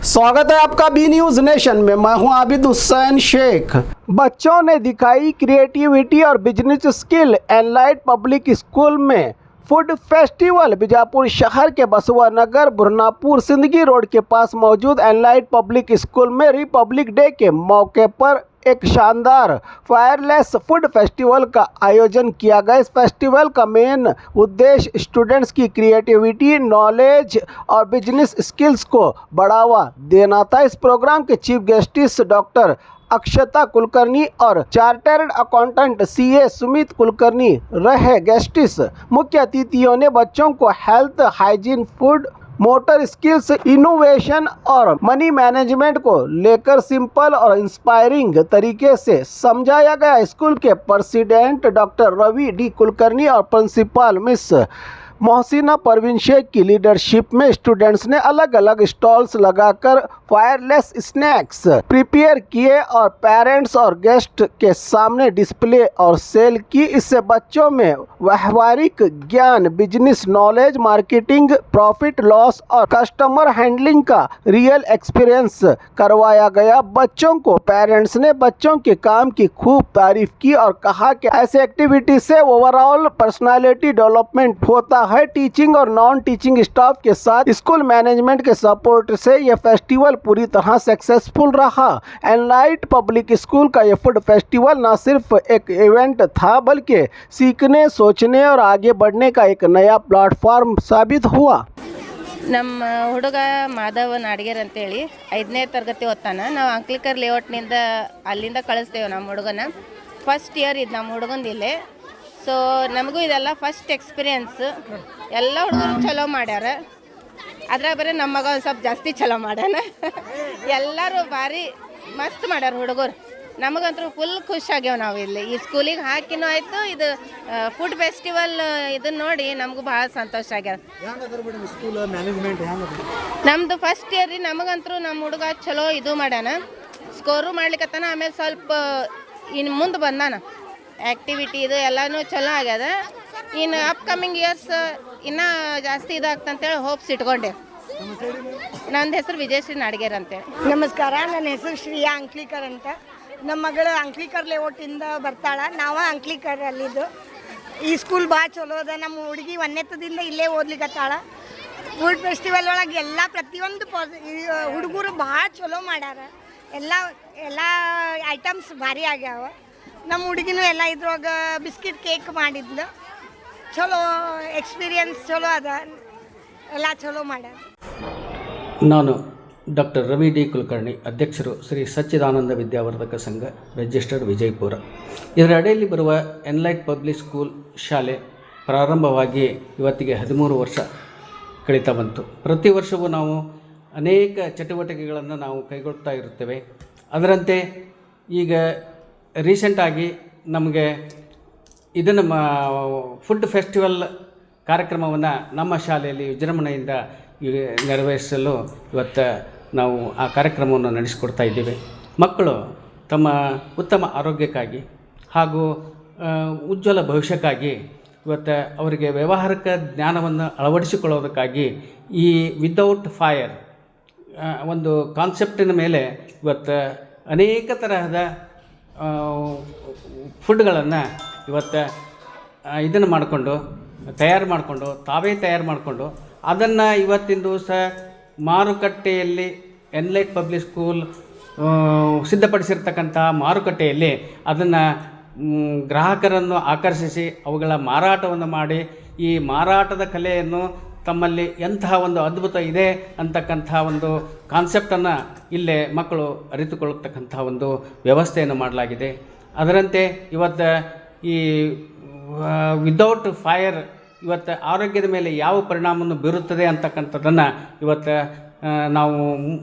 स्वागत है आपका बी न्यूज नेशन में। मैं हूं आबिद हुसैन शेख। बच्चों ने दिखाई क्रिएटिविटी और बिजनेस स्किल एनलाइट पब्लिक स्कूल में फूड फेस्टिवल। बीजापुर शहर के बसवा नगर बुरनापुर सिंदगी रोड के पास मौजूद एनलाइट पब्लिक स्कूल में रिपब्लिक डे के मौके पर एक शानदार फायरलेस फूड फेस्टिवल का आयोजन किया गया। इस फेस्टिवल का मेन उद्देश्य स्टूडेंट्स की क्रिएटिविटी, नॉलेज और बिजनेस स्किल्स को बढ़ावा देना था। इस प्रोग्राम के चीफ गेस्टिस डॉक्टर अक्षता कुलकर्णी और chartered accountant CA Sumit Kulkarni रहे गेस्टिस। मुख्य अतिथियों ने बच्चों को health, hygiene, food, motor skills, innovation और मनी मैनेजमेंट को लेकर सिंपल और इंस्पायरिंग तरीके से समझाया गया। स्कूल के president doctor Ravi D Kulkarni और प्रिंसिपल मिस मोहसिना परवीन शेख की लीडरशिप में स्टूडेंट्स ने अलग अलग स्टॉल्स लगाकर फायरलेस स्नैक्स प्रिपेयर किए और पेरेंट्स और गेस्ट के सामने डिस्प्ले और सेल की। इससे बच्चों में व्यावहारिक ज्ञान, business knowledge, marketing, profit loss और कस्टमर हैंडलिंग का रियल एक्सपीरियंस करवाया गया। बच्चों को पेरेंट्स ने बच्चों के काम की खूब तारीफ की और कहा कि ऐसे एक्टिविटी से ओवरऑल पर्सनालिटी डेवलपमेंट होता है। टीचिंग और नॉन टीचिंग स्टाफ के साथ स्कूल मैनेजमेंट के सपोर्ट से यह फेस्टिवल पूरी तरह सक्सेसफुल रहा। एनलाइट पब्लिक स्कूल का यह फूड फेस्टिवल न सिर्फ एक इवेंट था बल्कि सीखने, सोचने और आगे बढ़ने का एक नया प्लेटफॉर्म साबित हुआ। ನಮ್ಮ ಹುಡುಗ ಮಾಧವ ನಾಡಿಗೇರ್ ಅಂತೇಳಿ 5ನೇ ತರಗತಿ ಓದ್ತಾನ. ನಾವು ಅಂಕ್ಲಿಕರ್ ಲೇಔಟ್ನಿಂದ ಅಲ್ಲಿಂದ ಕಳಿಸ್ತೇವೆ ನಮ್ಮ ಹುಡುಗನ. ಫಸ್ಟ್ ಇಯರ್ ಇದು ನಮ್ಮ ಹುಡುಗಂದು ಇಲ್ಲೇ. ಸೊ ನಮಗೂ ಇದೆಲ್ಲ ಫಸ್ಟ್ ಎಕ್ಸ್ಪೀರಿಯನ್ಸ್. ಎಲ್ಲ ಹುಡುಗರು ಚಲೋ ಮಾಡ್ಯಾರ. ಅದ್ರಾಗ ಬರೀ ನಮ್ಮ ಮಗ ಒಂದು ಸ್ವಲ್ಪ ಜಾಸ್ತಿ ಚಲೋ ಮಾಡ್ಯಾನ. ಎಲ್ಲರೂ ಭಾರಿ ಮಸ್ತ್ ಮಾಡ್ಯಾರ ಹುಡುಗರು. ನಮಗಂತೂ ಫುಲ್ ಖುಷಿಯಾಗ್ಯಾವ. ನಾವು ಇಲ್ಲಿ ಈ ಸ್ಕೂಲಿಗೆ ಹಾಕಿನೂ ಆಯಿತು. ಇದು ಫುಡ್ ಫೆಸ್ಟಿವಲ್ ಇದನ್ನು ನೋಡಿ ನಮಗೂ ಭಾಳ ಸಂತೋಷ ಆಗ್ಯದ. ನಮ್ಮದು ಫಸ್ಟ್ ಇಯರ್ ರೀ. ನಮಗಂತೂ ನಮ್ಮ ಹುಡುಗ ಚಲೋ ಇದು ಮಾಡ್ಯಾನ, ಸ್ಕೋರು ಮಾಡ್ಲಿಕ್ಕತ್ತಾನ. ಆಮೇಲೆ ಸ್ವಲ್ಪ ಇನ್ನು ಮುಂದೆ ಬಂದಾನ. ಆ್ಯಕ್ಟಿವಿಟಿ ಇದು ಎಲ್ಲನೂ ಚಲೋ ಆಗ್ಯದ. ಇನ್ನು ಅಪ್ಕಮಿಂಗ್ ಇಯರ್ಸ್ ಇನ್ನೂ ಜಾಸ್ತಿ ಇದಾಗ್ತಂತೇಳಿ ಹೋಪ್ಸ್ ಇಟ್ಕೊಂಡೆ. ನನ್ನ ಹೆಸರು ವಿಜಯಶ್ರೀ ನಾಡಿಗೇರ್ ಅಂತೇಳಿ. ನಮಸ್ಕಾರ, ನನ್ನ ಹೆಸರು ಶ್ರೀಯಾ ಅಂಕ್ಲಿಕರ್ ಅಂತ. ನಮ್ಮ ಮಗಳು ಅಂಕ್ಲಿಕರ್ ಲೇಔಟಿಂದ ಬರ್ತಾಳೆ. ನಾವು ಅಂಕ್ಲಿಕರಲ್ಲಿದ್ದು. ಈ ಸ್ಕೂಲ್ ಭಾಳ ಚಲೋ ಅದ. ನಮ್ಮ ಹುಡುಗಿ 1ನೇತದಿಂದ ಇಲ್ಲೇ ಓದ್ಲಿಕ್ಕತ್ತಾಳ. ಫುಡ್ ಫೆಸ್ಟಿವಲ್ ಒಳಗೆ ಎಲ್ಲ ಪ್ರತಿಯೊಂದು ಹುಡುಗರು ಭಾಳ ಚಲೋ ಮಾಡ್ಯಾರ. ಎಲ್ಲ ಐಟಮ್ಸ್ ಭಾರಿ ಆಗ್ಯಾವ. ನಮ್ಮ ಹುಡುಗಿನೂ ಎಲ್ಲ ಇದ್ರೊಳಗೆ ಬಿಸ್ಕಿಟ್ ಕೇಕ್ ಮಾಡಿದ್ಲು. ಚಲೋ ಎಕ್ಸ್ಪೀರಿಯನ್ಸ್ ಚಲೋ ಅದ. ಎಲ್ಲ ಚಲೋ ಮಾಡ್ಯಾರ. ನಾನು ಡಾಕ್ಟರ್ ರವಿ ಡಿ ಕುಲಕರ್ಣಿ, ಅಧ್ಯಕ್ಷರು ಶ್ರೀ ಸಚ್ಚಿದಾನಂದ ವಿದ್ಯಾವರ್ಧಕ ಸಂಘ, ರಿಜಿಸ್ಟರ್ಡ್ ವಿಜಯಪುರ. ಇದರ ಅಡಿಯಲ್ಲಿ ಬರುವ ಎನ್ಲೈಟ್ ಪಬ್ಲಿಕ್ ಸ್ಕೂಲ್ ಶಾಲೆ ಪ್ರಾರಂಭವಾಗಿ ಇವತ್ತಿಗೆ 13 ವರ್ಷ ಕಳೀತಾ ಬಂತು. ಪ್ರತಿ ವರ್ಷವೂ ನಾವು ಅನೇಕ ಚಟುವಟಿಕೆಗಳನ್ನು ನಾವು ಕೈಗೊಳ್ತಾ ಇರುತ್ತೇವೆ. ಅದರಂತೆ ಈಗ ರೀಸೆಂಟಾಗಿ ನಮಗೆ ಇದನ್ನು ಫುಡ್ ಫೆಸ್ಟಿವಲ್ ಕಾರ್ಯಕ್ರಮವನ್ನು ನಮ್ಮ ಶಾಲೆಯಲ್ಲಿ ವಿಜೃಂಭಣೆಯಿಂದ ನೆರವೇರಿಸಲು ಇವತ್ತು ನಾವು ಆ ಕಾರ್ಯಕ್ರಮವನ್ನು ನಡೆಸಿಕೊಡ್ತಾ ಇದ್ದೇವೆ. ಮಕ್ಕಳು ತಮ್ಮ ಉತ್ತಮ ಆರೋಗ್ಯಕ್ಕಾಗಿ ಹಾಗೂ ಉಜ್ವಲ ಭವಿಷ್ಯಕ್ಕಾಗಿ ಇವತ್ತು ಅವರಿಗೆ ವ್ಯಾವಹಾರಿಕ ಜ್ಞಾನವನ್ನು ಅಳವಡಿಸಿಕೊಳ್ಳೋದಕ್ಕಾಗಿ ಈ ವಿದೌಟ್ ಫೈರ್ ಒಂದು ಕಾನ್ಸೆಪ್ಟಿನ ಮೇಲೆ ಇವತ್ತು ಅನೇಕ ತರಹದ ಫುಡ್ಗಳನ್ನು ಇವತ್ತು ಇದನ್ನು ಮಾಡಿಕೊಂಡು ತಾವೇ ತಯಾರು ಮಾಡಿಕೊಂಡು ಅದನ್ನು ಇವತ್ತಿನ ದಿವಸ ಮಾರುಕಟ್ಟೆಯಲ್ಲಿ ಎನ್ಲೈಟ್ ಪಬ್ಲಿಕ್ ಸ್ಕೂಲ್ ಸಿದ್ಧಪಡಿಸಿರ್ತಕ್ಕಂಥ ಮಾರುಕಟ್ಟೆಯಲ್ಲಿ ಅದನ್ನು ಗ್ರಾಹಕರನ್ನು ಆಕರ್ಷಿಸಿ ಅವುಗಳ ಮಾರಾಟವನ್ನು ಮಾಡಿ ಈ ಮಾರಾಟದ ಕಲೆಯನ್ನು ತಮ್ಮಲ್ಲಿ ಎಂತಹ ಒಂದು ಅದ್ಭುತ ಇದೆ ಅಂತಕ್ಕಂಥ ಒಂದು ಕಾನ್ಸೆಪ್ಟನ್ನು ಇಲ್ಲೇ ಮಕ್ಕಳು ಅರಿತುಕೊಳ್ಳತಕ್ಕಂಥ ಒಂದು ವ್ಯವಸ್ಥೆಯನ್ನು ಮಾಡಲಾಗಿದೆ. ಅದರಂತೆ ಇವತ್ತು ಈ ವಿದೌಟ್ ಫೈರ್ ಇವತ್ತು ಆರೋಗ್ಯದ ಮೇಲೆ ಯಾವ ಪರಿಣಾಮವನ್ನು ಬೀರುತ್ತದೆ ಅಂತಕ್ಕಂಥದ್ದನ್ನು ಇವತ್ತು ನಾವು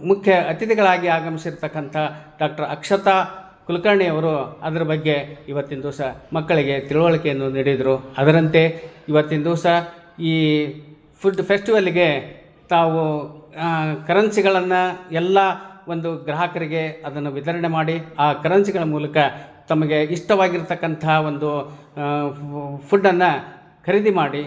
ಮುಖ್ಯ ಅತಿಥಿಗಳಾಗಿ ಆಗಮಿಸಿರ್ತಕ್ಕಂಥ ಡಾಕ್ಟರ್ ಅಕ್ಷತಾ ಕುಲಕರ್ಣಿಯವರು ಅದರ ಬಗ್ಗೆ ಇವತ್ತಿನ ದಿವಸ ಮಕ್ಕಳಿಗೆ ತಿಳುವಳಿಕೆಯನ್ನು ನೀಡಿದರು. ಅದರಂತೆ ಇವತ್ತಿನ ದಿವಸ ಈ ಫುಡ್ ಫೆಸ್ಟಿವಲ್ಗೆ ತಾವು ಕರೆನ್ಸಿಗಳನ್ನು ಎಲ್ಲ ಒಂದು ಗ್ರಾಹಕರಿಗೆ ಅದನ್ನು ವಿತರಣೆ ಮಾಡಿ ಆ ಕರೆನ್ಸಿಗಳ ಮೂಲಕ ತಮಗೆ ಇಷ್ಟವಾಗಿರ್ತಕ್ಕಂಥ ಒಂದು ಫುಡ್ಡನ್ನು ಖರೀದಿ ಮಾಡಿ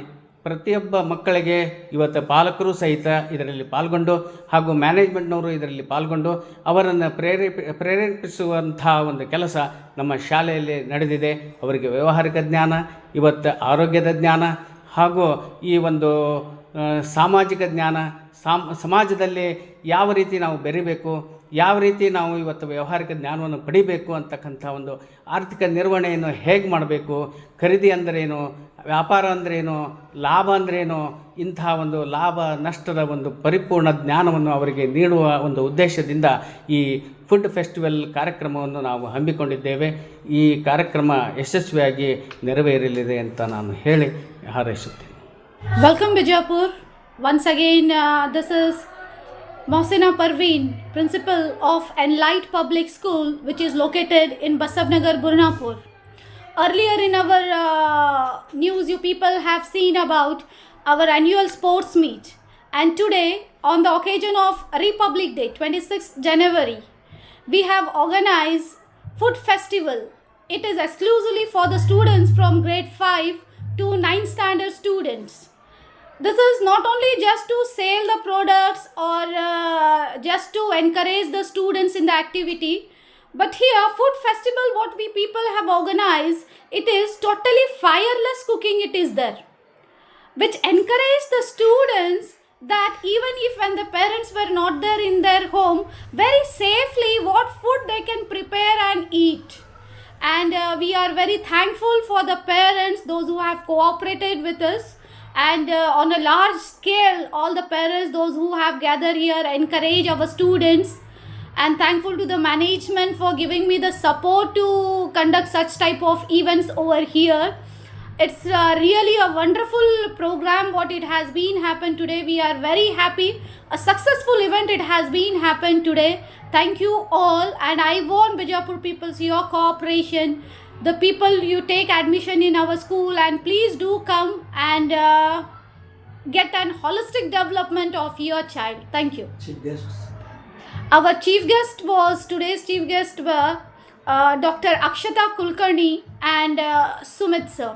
ಪ್ರತಿಯೊಬ್ಬ ಮಕ್ಕಳಿಗೆ ಇವತ್ತು ಪಾಲಕರು ಸಹಿತ ಇದರಲ್ಲಿ ಪಾಲ್ಗೊಂಡು ಹಾಗೂ ಮ್ಯಾನೇಜ್ಮೆಂಟ್ನವರು ಇದರಲ್ಲಿ ಪಾಲ್ಗೊಂಡು ಅವರನ್ನು ಪ್ರೇರೇಪಿಸುವಂಥ ಒಂದು ಕೆಲಸ ನಮ್ಮ ಶಾಲೆಯಲ್ಲಿ ನಡೆದಿದೆ. ಅವರಿಗೆ ವ್ಯಾವಹಾರಿಕ ಜ್ಞಾನ, ಇವತ್ತು ಆರೋಗ್ಯದ ಜ್ಞಾನ ಹಾಗೂ ಈ ಒಂದು ಸಾಮಾಜಿಕ ಜ್ಞಾನ, ಸಮಾಜದಲ್ಲಿ ಯಾವ ರೀತಿ ನಾವು ಬೆರಿಬೇಕು, ಯಾವ ರೀತಿ ನಾವು ಇವತ್ತು ವ್ಯಾವಹಾರಿಕ ಜ್ಞಾನವನ್ನು ಪಡಿಬೇಕು ಅಂತಕ್ಕಂಥ ಒಂದು ಆರ್ಥಿಕ ನಿರ್ವಹಣೆಯನ್ನು ಹೇಗೆ ಮಾಡಬೇಕು, ಖರೀದಿ ಅಂದ್ರೇನು, ವ್ಯಾಪಾರ ಅಂದ್ರೇನು, ಲಾಭ ಅಂದ್ರೇನು, ಇಂತಹ ಒಂದು ಲಾಭ ನಷ್ಟದ ಒಂದು ಪರಿಪೂರ್ಣ ಜ್ಞಾನವನ್ನು ಅವರಿಗೆ ನೀಡುವ ಒಂದು ಉದ್ದೇಶದಿಂದ ಈ ಫುಡ್ ಫೆಸ್ಟಿವಲ್ ಕಾರ್ಯಕ್ರಮವನ್ನು ನಾವು ಹಮ್ಮಿಕೊಂಡಿದ್ದೇವೆ. ಈ ಕಾರ್ಯಕ್ರಮ ಯಶಸ್ವಿಯಾಗಿ ನೆರವೇರಲಿದೆ ಅಂತ ನಾನು ಹೇಳಿ ಹಾರೈಸುತ್ತೇನೆ. Welcome Bijapur. Once again, this is Mohsina Parveen, Principal of Enlight Public School, which is located in Basavnagar, Burnapur. Earlier in our news, you people have seen about our annual sports meet. And today, on the occasion of Republic Day, 26th January, we have organized Food Festival. It is exclusively for the students from grade 5 to 9th standard students. This is not only just to sell the products or just to encourage the students in the activity, but here food festival what we people have organized, it is totally fireless cooking it is there, which encourage the students that even if when the parents were not there in their home, very safely what food they can prepare and eat. And we are very thankful for the parents, those who have cooperated with us. And on a large scale, all the parents, those who have gathered here, encourage our students. And thankful to the management for giving me the support to conduct such type of events over here. It's really a wonderful program what it has been happened today. We are very happy. A successful event it has been happened today. Thank you all. And I want Bijapur people's your cooperation. The people you take admission in our school, and please do come and get an holistic development of your child. Thank you. Chief guests. Our chief guest was, today's chief guest were Dr. Akshata Kulkarni and Sumit sir.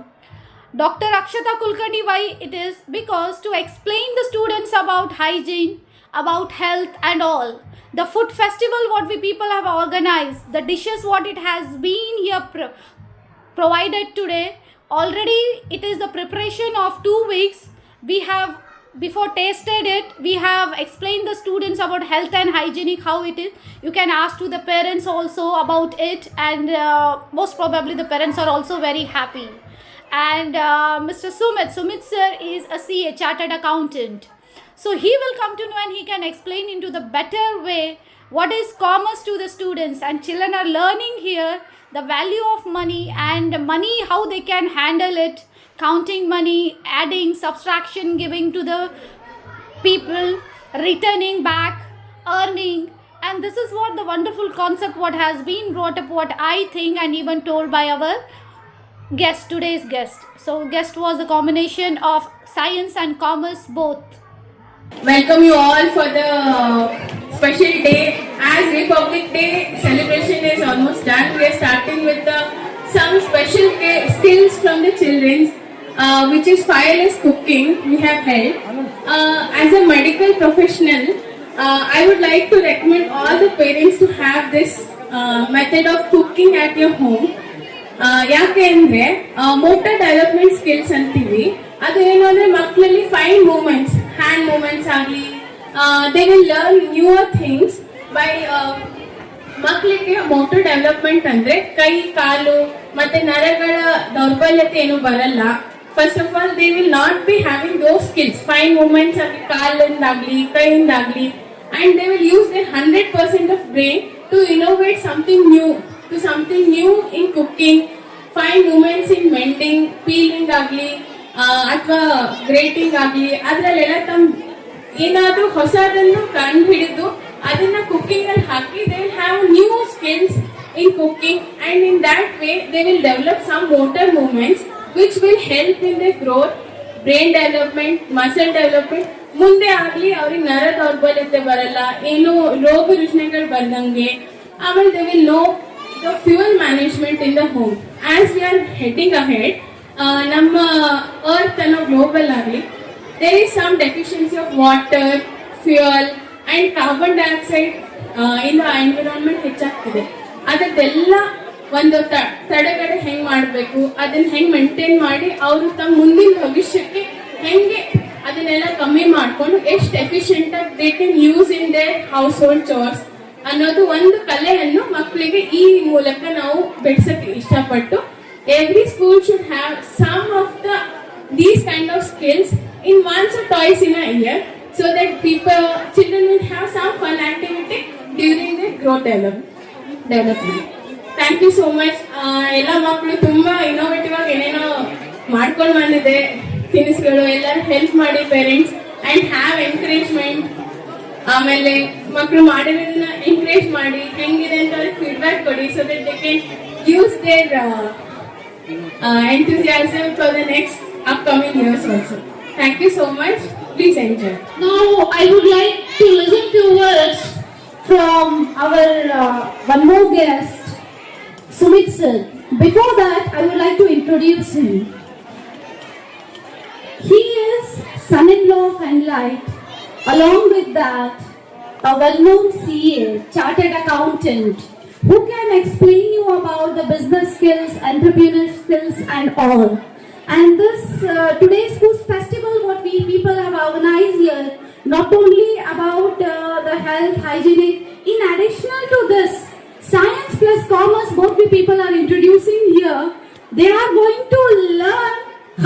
Dr. Akshata Kulkarni, why it is? Because to explain the students about hygiene, about health and all. The food festival what we people have organized, the dishes what it has been here provided today, already it is the preparation of 2 weeks. We have before tasted it, we have explained the students about health and hygienic how it is. You can ask to the parents also about it, and most probably the parents are also very happy. And Mr. Sumit sir is a CA, chartered accountant. So he will come to know and he can explain into the better way what is commerce to the students, and children are learning here the value of money and money, how they can handle it, counting money, adding, subtraction, giving to the people, returning back, earning. And this is what the wonderful concept what has been brought up, what I think, and even told by our guest, today's guest. So guest was the combination of science and commerce both. Welcome you all for the special day. As Republic Day celebration is almost done, we are starting with some special skills from the children, which is fireless cooking we have held. As a medical professional, I would like to recommend all the parents to have this method of cooking at your home. ಯಾಕೆ ಅಂದರೆ motor development skills ಅಂತೀವಿ. ಅದು ಏನು ಅಂದರೆ ಮಕ್ಕಳಲ್ಲಿ fine movements, hand movements ಆಗಲಿ, they will learn newer things by. ಮಕ್ಕಳಿಗೆ motor development ಅಂದರೆ ಕೈ, ಕಾಲು ಮತ್ತೆ ನರಗಳ ದೌರ್ಬಲ್ಯತೆ ಏನು ಬರಲ್ಲ. First of all they will not be having those skills, fine movements ಆಗಲಿ, ಕಾಲಿಂದಾಗಲಿ, ಕೈಯಿಂದಾಗಲಿ, and they will use their 100% of brain to innovate something new. To something new in cooking, find movements in mending, peeling ಆಗಲಿ ಅಥವಾ grating ಆಗಲಿ, ಅದರಲ್ಲೆಲ್ಲ ತಮ್ಮ ಏನಾದರೂ ಹೊಸದನ್ನು ಕಂಡು ಹಿಡಿದು ಅದನ್ನ ಕುಕ್ಕಿಂಗ್ ಅಲ್ಲಿ ಹಾಕಿ they will have new skills in cooking, and in that way they will develop some motor movements which will help in their growth, brain development, muscle development. ಮುಂದೆ ಆಗಲಿ ಅವ್ರಿಗೆ ನರ ದೌರ್ಬಲ್ಯತೆ ಬರಲ್ಲ, ಏನು ರೋಗ ರುಜಿನಗಳು ಬರ್ದಂಗೆ. ಆಮೇಲೆ they will know the fuel management in the home. As we are heading ahead, ನಮ್ಮ ಅರ್ತ್ ಅನ್ನೋ ಗ್ಲೋಬಲ್ ಆಗಲಿ there is some deficiency of water, fuel and carbon dioxide in the environment ಹೆಚ್ಚಾಗ್ತಿದೆ. ಅದಕ್ಕೆಲ್ಲ ಒಂದು ತಡೆಗಡೆ ಹೆಂಗೆ ಮಾಡಬೇಕು, ಅದನ್ನ ಹೆಂಗೆ ಮೇಂಟೈನ್ ಮಾಡಿ ಅವರು ತಮ್ಮ ಮುಂದಿನ ಭವಿಷ್ಯಕ್ಕೆ ಹೆಂಗೆ ಅದನ್ನೆಲ್ಲ ಕಮ್ಮಿ ಮಾಡಿಕೊಂಡು ಎಷ್ಟು ಎಫಿಷಿಯೆಂಟಾಗಿ they can use in their household chores ಅನ್ನೋದು ಒಂದು ಕಲೆಯನ್ನು ಮಕ್ಕಳಿಗೆ ಈ ಮೂಲಕ ನಾವು ಬೆಳೆಸಕ್ಕೆ ಇಷ್ಟಪಟ್ಟು every school should have some of these kind of skills in once or twice in a year so that children will have some fun activity during their growth development. Thank you so much. ಎಲ್ಲ ಮಕ್ಕಳು ತುಂಬಾ innovative ಆಗಿ ಏನೇನೋ ಮಾಡ್ಕೊಂಡು ಬಂದಿದೆ ತಿನಿಸುಗಳು. ಎಲ್ಲರೂ help ಮಾಡಿ ಪೇರೆಂಟ್ಸ್ ಅಂಡ್ ಹ್ಯಾವ್ ಎನ್ಕರೇಜ್ಮೆಂಟ್. ಆಮೇಲೆ ಮಕ್ಕಳು ಮಾಡಿರೋದನ್ನ ಎನ್ಕರೇಜ್ ಮಾಡಿ ಹೆಂಗಿದೆ ಅಂತ ಅವ್ರಿಗೆ ಫೀಡ್ಬ್ಯಾಕ್ ಕೊಡಿ so that they can use there enthusiasm for the next upcoming years also. Thank you so much. Please enjoy. Now I would like to listen to words from our one more guest, Sumit sir. Before that, I would like to introduce him. He is son-in-law of Enlight. Along with that, a well-known CA, chartered accountant, who can explain you about the business skills, entrepreneurial skills and all. And this today's Schools Festival, what we people have organized here, not only about the health, hygienic, in addition to this, science plus commerce, both we people are introducing here. They are going to learn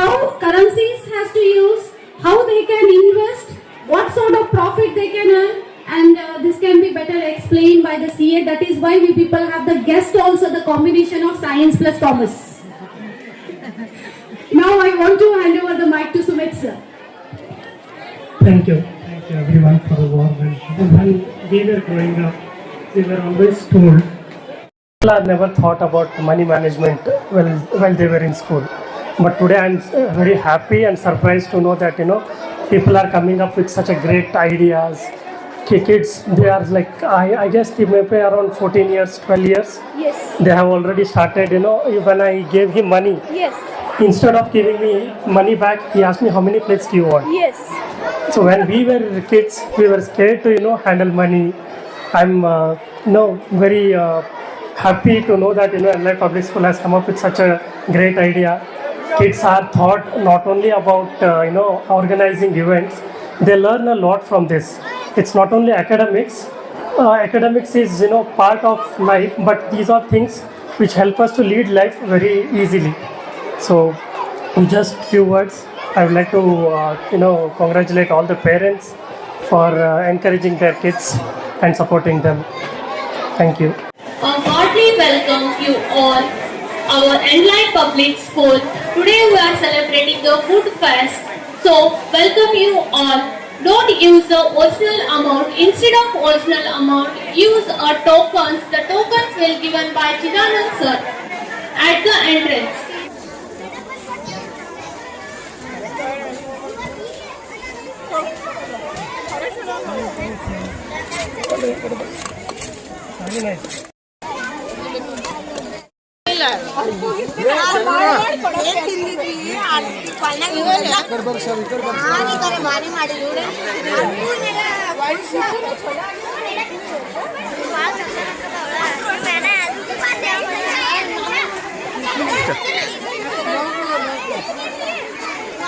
how currencies has to use, how they can invest, what sort of profit they can earn. And this can be better explained by the CA. That is why we people have the guest also, the combination of science plus commerce. Now I want to hand over the mic to Sumit sir. Thank you everyone for the warm welcome. When we were growing up, we were always told, people have never thought about money management while they were in school. But today I'm very happy and surprised to know that people are coming up with such a great ideas. Kids, they are like, I guess they may be around 14 years, 12 years. Yes. They have already started, when I gave him money, Yes. instead of giving me money back, he asked me, how many plates do you want? Yes. So when we were kids, we were scared to, handle money. I'm, very happy to know that, Enlight Public School has come up with such a great idea. Kids are taught not only about, organizing events, they learn a lot from this. It's not only academics. Academics is part of life, but these are things which help us to lead life very easily. So, in just few words, I would like to congratulate all the parents for encouraging their kids and supporting them. Thank you. Heartily welcome you all, our Enlight Public School. Today we are celebrating the Food Fest. So, welcome you all. Don't use the original amount. Instead of original amount, use a tokens. The tokens will be given by Chidanand sir at the entrance.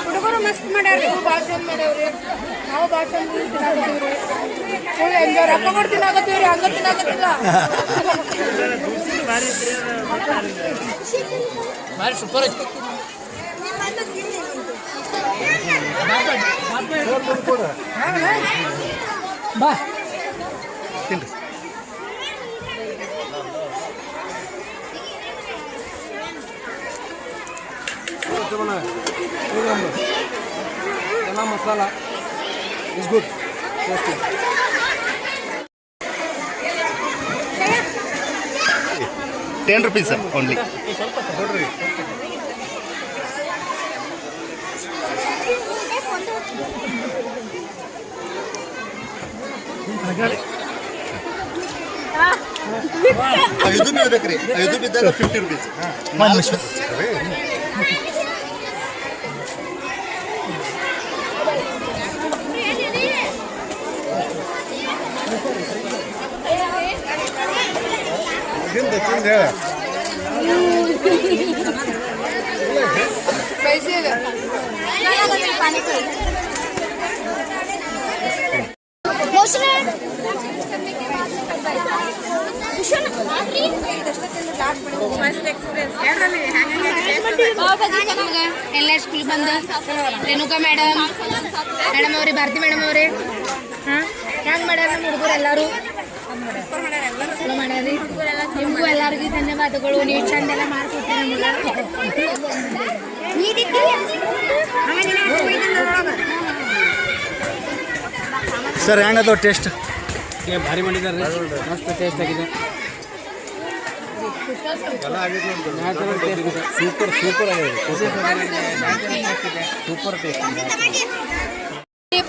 ಹುಡುಗರು ಮಸ್ತ್ ಮಾಡ್ಯಾರ, ಭಾಳ ಚಂದ ಮಾಡ್ಯಾವ್ರಿ. ನಾವು ಭಾಳ ಚಂದ ತಿನ್ನಾಕತ್ತೀವ್ರಿ. Enjoy ರೊಕ್ಕ ಕೊಟ್ಟು ತಿನ್ನಾಕತ್ತೀವ್ರಿ, ಹಂಗ ತಿನ್ನಾಕತ್ತಿಲ್ಲ. ಭಾರಿ ಸೂಪರ್ ಐತಿ. ಬಾ ತಿನ್ರಿ. ಎಲ್ಲ masala is good. 10 rupees sir only. ಐದು ಬೇಕ್ರಿ, 5 ಬಿದ್ದಾಗ 50 rupees. ಎಲ್ಲ ಸ್ಕೂಲ್ ಬಂದ ರೇಣುಕಾ ಮೇಡಮ್ ಅವ್ರಿ ಭಾರತಿ ಮೇಡಮ್ ಅವ್ರಿ ಹೆಂಗ್ ಮಾಡ್ಯಾರ ನಮ್ಮ ಹುಡುಗರು ಎಲ್ಲರೂ ಮಾಡ್ಯಾರಿ ನಿಮಗೂ ಎಲ್ಲರಿಗೂ ಧನ್ಯವಾದಗಳು. ನೀವು ಚಂದ ಎಲ್ಲ ಮಾಡ್ಕೊಡ್ತೀರಿ ಸರ್ ಹೆಂಗದ ಟೇಸ್ಟ್? ಭಾರಿ ಮಾಡಿದ್ದಾರೆ, ಮಸ್ತ್ ಟೇಸ್ಟ್ ಆಗಿದೆ.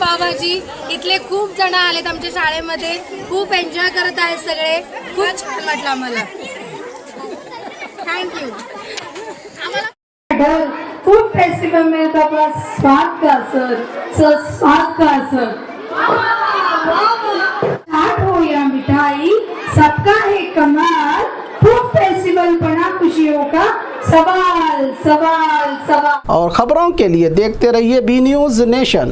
पावभाजी इथले खूप जण आलेत आमच्या शाळेमध्ये, खूप एन्जॉय करत आहेत सगळे. खूप छान वाटलं आम्हाला. थँक्यू. फूड फेस्टिवल में तो आपका स्वाद का सर स्वाद का सर चाट हो या मिठाई सबका है कमाल. फूड फेस्टिवल बना खुशियों का सवाल सवाल सवाल. और खबरों के लिए देखते रहिए बी न्यूज़ नेशन.